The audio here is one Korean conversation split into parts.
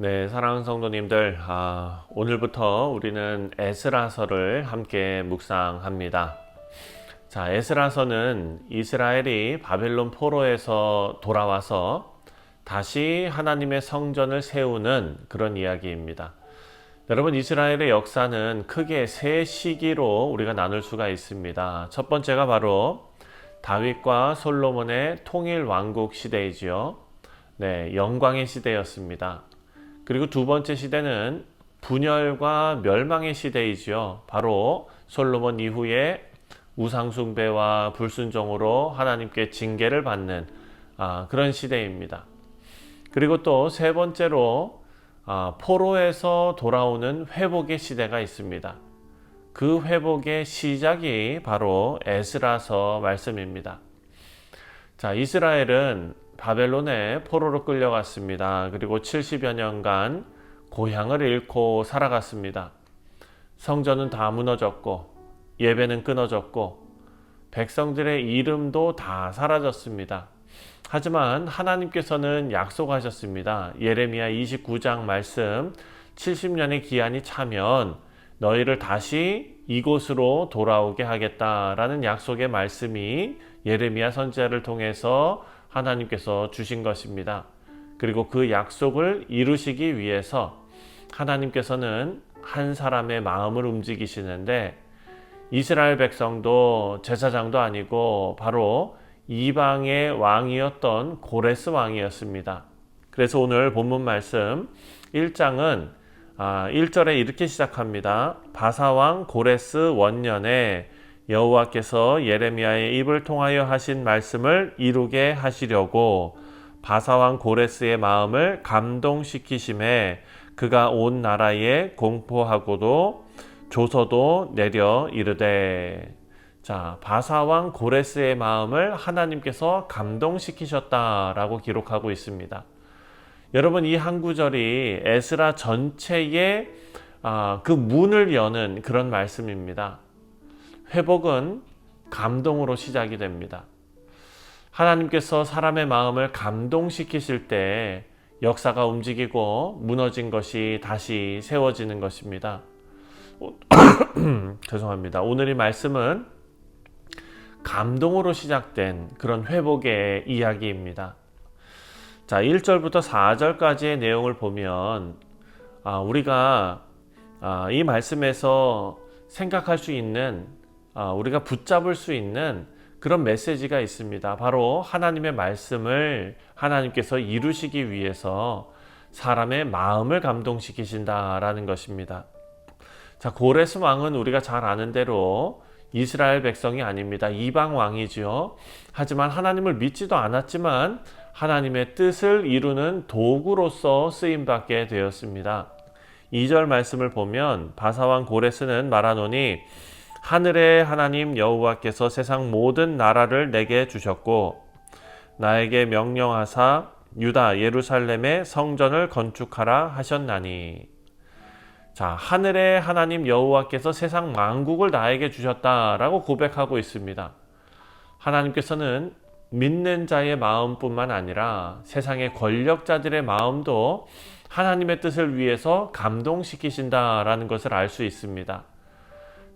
네, 사랑하는 성도님들, 오늘부터 우리는 에스라서를 함께 묵상합니다. 자, 에스라서는 이스라엘이 바벨론 포로에서 돌아와서 다시 하나님의 성전을 세우는 그런 이야기입니다. 여러분, 이스라엘의 역사는 크게 세 시기로 우리가 나눌 수가 있습니다. 첫 번째가 바로 다윗과 솔로몬의 통일 왕국 시대이지요. 네, 영광의 시대였습니다. 그리고 두 번째 시대는 분열과 멸망의 시대이지요. 바로 솔로몬 이후에 우상숭배와 불순종으로 하나님께 징계를 받는 그런 시대입니다. 그리고 또 세 번째로 포로에서 돌아오는 회복의 시대가 있습니다. 그 회복의 시작이 바로 에스라서 말씀입니다. 자, 이스라엘은 바벨론에 포로로 끌려갔습니다. 그리고 70여 년간 고향을 잃고 살아갔습니다. 성전은 다 무너졌고 예배는 끊어졌고 백성들의 이름도 다 사라졌습니다. 하지만 하나님께서는 약속하셨습니다. 예레미야 29장 말씀 70년의 기한이 차면 너희를 다시 이곳으로 돌아오게 하겠다라는 약속의 말씀이 예레미야 선지자를 통해서 하나님께서 주신 것입니다. 그리고 그 약속을 이루시기 위해서 하나님께서는 한 사람의 마음을 움직이시는데 이스라엘 백성도 제사장도 아니고 바로 이방의 왕이었던 고레스 왕이었습니다. 그래서 오늘 본문 말씀 1장은 1절에 이렇게 시작합니다. 바사왕 고레스 원년에 여호와께서 예레미야의 입을 통하여 하신 말씀을 이루게 하시려고 바사왕 고레스의 마음을 감동시키심에 그가 온 나라에 공포하고도 조서도 내려 이르되. 자, 바사왕 고레스의 마음을 하나님께서 감동시키셨다라고 기록하고 있습니다. 여러분, 이 한 구절이 에스라 전체의 그 문을 여는 그런 말씀입니다. 회복은 감동으로 시작이 됩니다. 하나님께서 사람의 마음을 감동시키실 때 역사가 움직이고 무너진 것이 다시 세워지는 것입니다. 죄송합니다. 오늘 이 말씀은 감동으로 시작된 그런 회복의 이야기입니다. 자, 1절부터 4절까지의 내용을 보면 우리가 이 말씀에서 생각할 수 있는 우리가 붙잡을 수 있는 그런 메시지가 있습니다. 바로 하나님의 말씀을 하나님께서 이루시기 위해서 사람의 마음을 감동시키신다라는 것입니다. 자, 고레스 왕은 우리가 잘 아는 대로 이스라엘 백성이 아닙니다. 이방 왕이죠. 하지만 하나님을 믿지도 않았지만 하나님의 뜻을 이루는 도구로서 쓰임받게 되었습니다. 2절 말씀을 보면 바사왕 고레스는 말하노니 하늘의 하나님 여호와께서 세상 모든 나라를 내게 주셨고 나에게 명령하사 유다 예루살렘의 성전을 건축하라 하셨나니. 자, 하늘의 하나님 여호와께서 세상 만국을 나에게 주셨다라고 고백하고 있습니다. 하나님께서는 믿는 자의 마음뿐만 아니라 세상의 권력자들의 마음도 하나님의 뜻을 위해서 감동시키신다라는 것을 알 수 있습니다.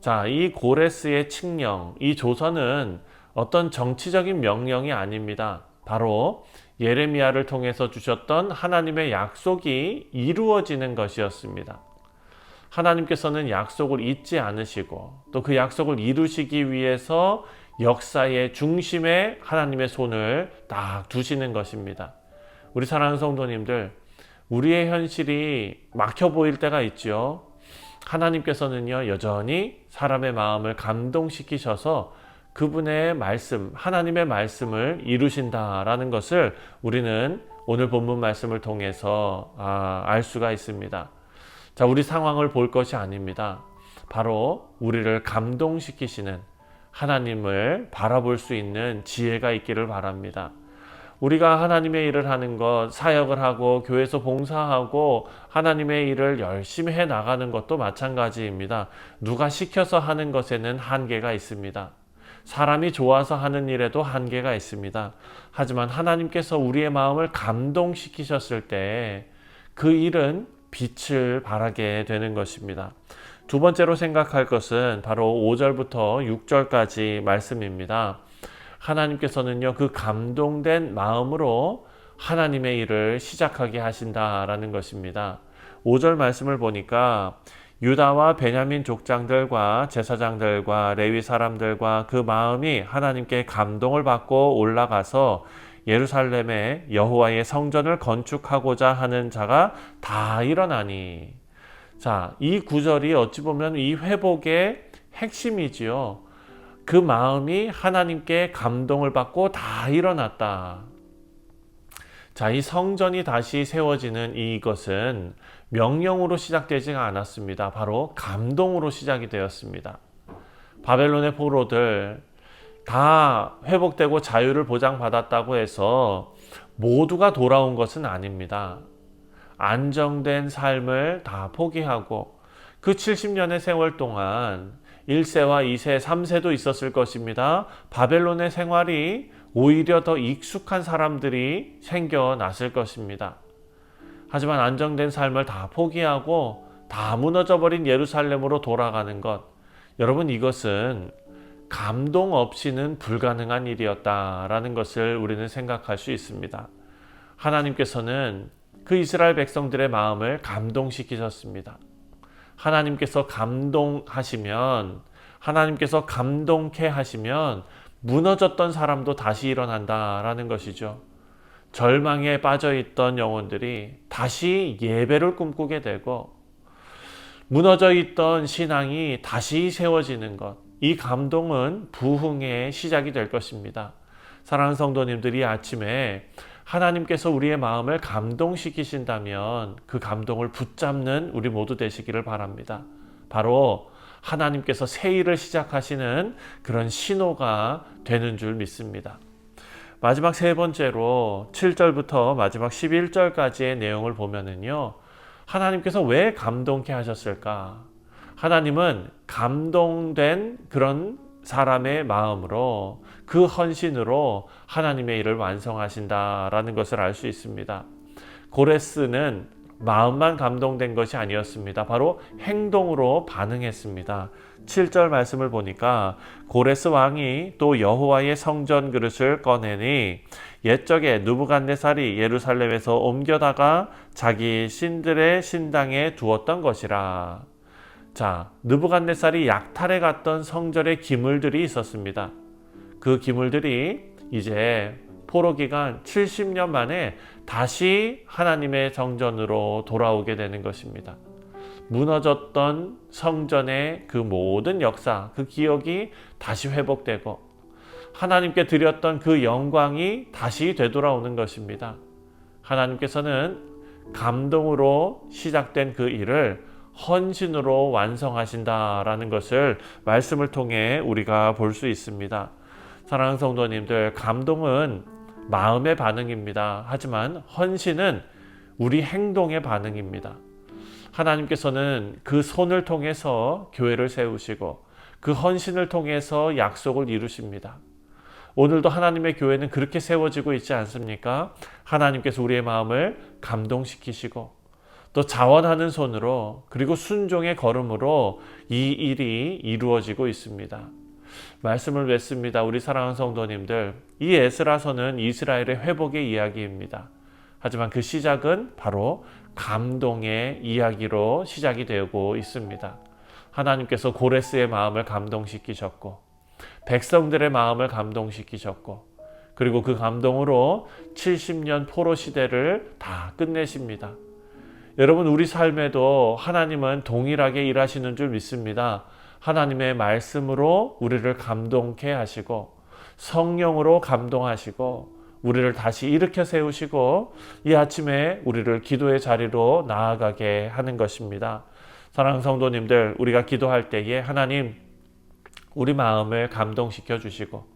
자, 이 고레스의 칙령, 이 조서는 어떤 정치적인 명령이 아닙니다. 바로 예레미야를 통해서 주셨던 하나님의 약속이 이루어지는 것이었습니다. 하나님께서는 약속을 잊지 않으시고 또 그 약속을 이루시기 위해서 역사의 중심에 하나님의 손을 딱 두시는 것입니다. 우리 사랑하는 성도님들, 우리의 현실이 막혀 보일 때가 있죠. 하나님께서는요, 여전히 사람의 마음을 감동시키셔서 그분의 말씀, 하나님의 말씀을 이루신다라는 것을 우리는 오늘 본문 말씀을 통해서 알 수가 있습니다. 자, 우리 상황을 볼 것이 아닙니다. 바로 우리를 감동시키시는 하나님을 바라볼 수 있는 지혜가 있기를 바랍니다. 우리가 하나님의 일을 하는 것, 사역을 하고 교회에서 봉사하고 하나님의 일을 열심히 해 나가는 것도 마찬가지입니다. 누가 시켜서 하는 것에는 한계가 있습니다. 사람이 좋아서 하는 일에도 한계가 있습니다. 하지만 하나님께서 우리의 마음을 감동시키셨을 때 그 일은 빛을 발하게 되는 것입니다. 두 번째로 생각할 것은 바로 5절부터 6절까지 말씀입니다. 하나님께서는요, 그 감동된 마음으로 하나님의 일을 시작하게 하신다라는 것입니다. 5절 말씀을 보니까 유다와 베냐민 족장들과 제사장들과 레위 사람들과 그 마음이 하나님께 감동을 받고 올라가서 예루살렘에 여호와의 성전을 건축하고자 하는 자가 다 일어나니. 자, 이 구절이 어찌 보면 이 회복의 핵심이지요. 그 마음이 하나님께 감동을 받고 다 일어났다. 자, 이 성전이 다시 세워지는 이것은 명령으로 시작되지가 않았습니다. 바로 감동으로 시작이 되었습니다. 바벨론의 포로들 다 회복되고 자유를 보장받았다고 해서 모두가 돌아온 것은 아닙니다. 안정된 삶을 다 포기하고 그 70년의 세월 동안 1세와 2세, 3세도 있었을 것입니다. 바벨론의 생활이 오히려 더 익숙한 사람들이 생겨났을 것입니다. 하지만 안정된 삶을 다 포기하고 다 무너져버린 예루살렘으로 돌아가는 것, 여러분, 이것은 감동 없이는 불가능한 일이었다라는 것을 우리는 생각할 수 있습니다. 하나님께서는 그 이스라엘 백성들의 마음을 감동시키셨습니다. 하나님께서 감동하시면, 하나님께서 감동케 하시면 무너졌던 사람도 다시 일어난다라는 것이죠. 절망에 빠져있던 영혼들이 다시 예배를 꿈꾸게 되고 무너져 있던 신앙이 다시 세워지는 것, 이 감동은 부흥의 시작이 될 것입니다. 사랑하는 성도님들이 아침에 하나님께서 우리의 마음을 감동시키신다면 그 감동을 붙잡는 우리 모두 되시기를 바랍니다. 바로 하나님께서 새 일을 시작하시는 그런 신호가 되는 줄 믿습니다. 마지막 세 번째로 7절부터 마지막 11절까지의 내용을 보면은요, 하나님께서 왜 감동케 하셨을까? 하나님은 감동된 그런 사람의 마음으로, 그 헌신으로 하나님의 일을 완성하신다라는 것을 알 수 있습니다. 고레스는 마음만 감동된 것이 아니었습니다. 바로 행동으로 반응했습니다. 7절 말씀을 보니까 고레스 왕이 또 여호와의 성전 그릇을 꺼내니 옛적에 느부갓네살이 예루살렘에서 옮겨다가 자기 신들의 신당에 두었던 것이라. 자, 느부갓네살이 약탈해 갔던 성전의 기물들이 있었습니다. 그 기물들이 이제 포로 기간 70년 만에 다시 하나님의 성전으로 돌아오게 되는 것입니다. 무너졌던 성전의 그 모든 역사, 그 기억이 다시 회복되고 하나님께 드렸던 그 영광이 다시 되돌아오는 것입니다. 하나님께서는 감동으로 시작된 그 일을 헌신으로 완성하신다라는 것을 말씀을 통해 우리가 볼 수 있습니다. 사랑하는 성도님들, 감동은 마음의 반응입니다. 하지만 헌신은 우리 행동의 반응입니다. 하나님께서는 그 손을 통해서 교회를 세우시고 그 헌신을 통해서 약속을 이루십니다. 오늘도 하나님의 교회는 그렇게 세워지고 있지 않습니까? 하나님께서 우리의 마음을 감동시키시고 또 자원하는 손으로, 그리고 순종의 걸음으로 이 일이 이루어지고 있습니다. 말씀을 맺습니다. 우리 사랑하는 성도님들, 이 에스라서는 이스라엘의 회복의 이야기입니다. 하지만 그 시작은 바로 감동의 이야기로 시작이 되고 있습니다. 하나님께서 고레스의 마음을 감동시키셨고 백성들의 마음을 감동시키셨고, 그리고 그 감동으로 70년 포로 시대를 다 끝내십니다. 여러분, 우리 삶에도 하나님은 동일하게 일하시는 줄 믿습니다. 하나님의 말씀으로 우리를 감동케 하시고 성령으로 감동하시고 우리를 다시 일으켜 세우시고 이 아침에 우리를 기도의 자리로 나아가게 하는 것입니다. 사랑하는 성도님들, 우리가 기도할 때에 하나님, 우리 마음을 감동시켜 주시고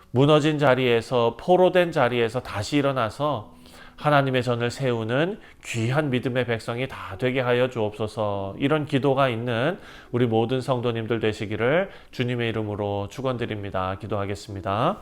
무너진 자리에서, 포로된 자리에서 다시 일어나서 하나님의 전을 세우는 귀한 믿음의 백성이 다 되게 하여 주옵소서. 이런 기도가 있는 우리 모든 성도님들 되시기를 주님의 이름으로 축원드립니다. 기도하겠습니다.